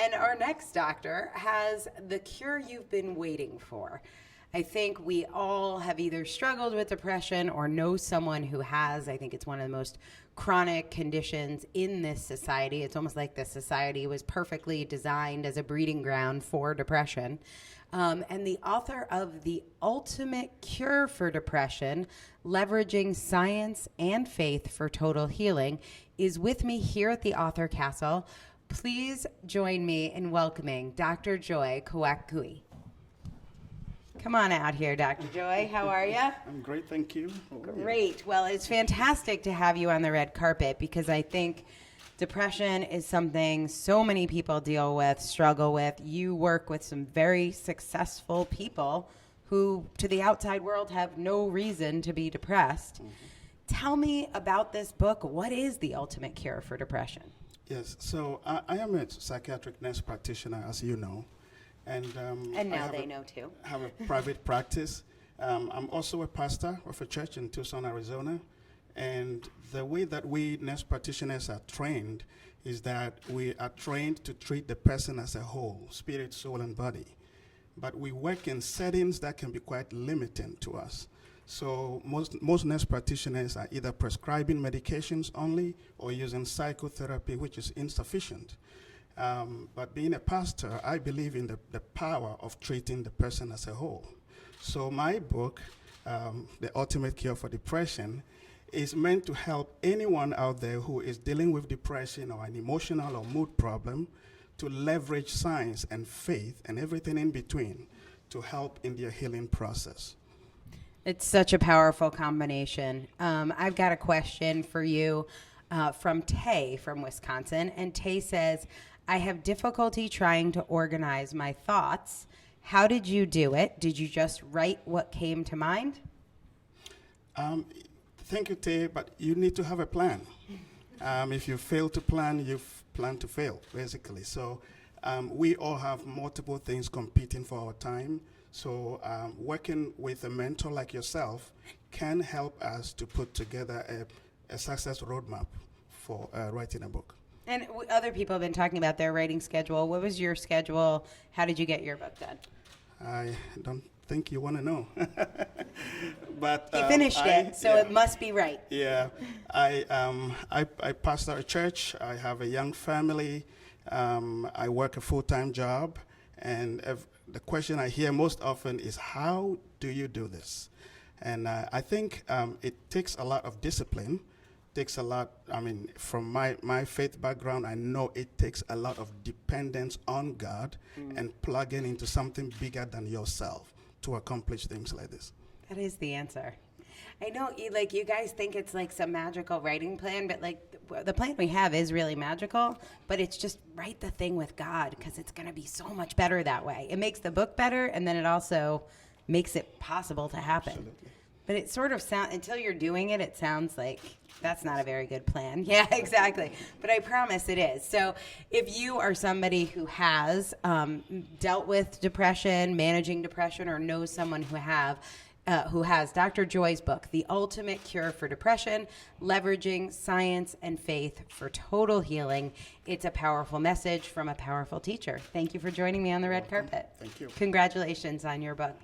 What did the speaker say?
And our next doctor has the cure you've been waiting for. I think we all have either struggled with depression or know someone who has. I think it's one of the most chronic conditions in this society. It's almost like the society was perfectly designed as a breeding ground for depression. And the author of The Ultimate Cure for Depression, Leveraging Science and Faith for Total Healing, is with me here at the Author Castle. Please join me in welcoming Dr. Joy Kawakui. Come on out here, Dr. Joy. How are you? I'm great, thank you. Great. Well, it's fantastic to have you on the red carpet because I think depression is something so many people deal with, struggle with. You work with some very successful people who, to the outside world, have no reason to be depressed. Mm-hmm. Tell me about this book. What is the ultimate cure for depression? Yes, so I am a psychiatric nurse practitioner, as you know. And now they know too. I have a private practice. I'm also a pastor of a church in Tucson, Arizona. And the way that we nurse practitioners are trained is that we are trained to treat the person as a whole, spirit, soul, and body. But we work in settings that can be quite limiting to us. So most nurse practitioners are either prescribing medications only or using psychotherapy, which is insufficient. But being a pastor, I believe in the power of treating the person as a whole. So my book, The Ultimate Cure for Depression, is meant to help anyone out there who is dealing with depression or an emotional or mood problem to leverage science and faith and everything in between to help in their healing process. It's such a powerful combination. I've got a question for you from Tay from Wisconsin. And Tay says, I have difficulty trying to organize my thoughts. How did you do it? Did you just write what came to mind? Thank you, Tay, but you need to have a plan. If you fail to plan, you've planned to fail, basically. So we all have multiple things competing for our time. So working with a mentor like yourself can help us to put together a success roadmap for writing a book. And other people have been talking about their writing schedule. What was your schedule? How did you get your book done? I don't think you want to know. But you finished it, so it must be right. Yeah. I pastor a church. I have a young family. I work a full-time job. And the question I hear most often is, how do you do this? And I think it takes a lot of discipline. Takes a lot, from my faith background, I know it takes a lot of dependence on God and plugging into something bigger than yourself to accomplish things like this. That is the answer. I know, you guys think it's like some magical writing plan, but the plan we have is really magical, but it's just write the thing with God because it's going to be so much better that way. It makes the book better, and then it also makes it possible to happen. Absolutely. But it sort of sounds, until you're doing it, it sounds like that's not a very good plan. Yeah, exactly. But I promise it is. So if you are somebody who has dealt with depression, managing depression, or knows someone who has Dr. Joy's book, The Ultimate Cure for Depression, Leveraging Science and Faith for Total Healing, it's a powerful message from a powerful teacher. Thank you for joining me on the red carpet. Thank you. Congratulations on your book.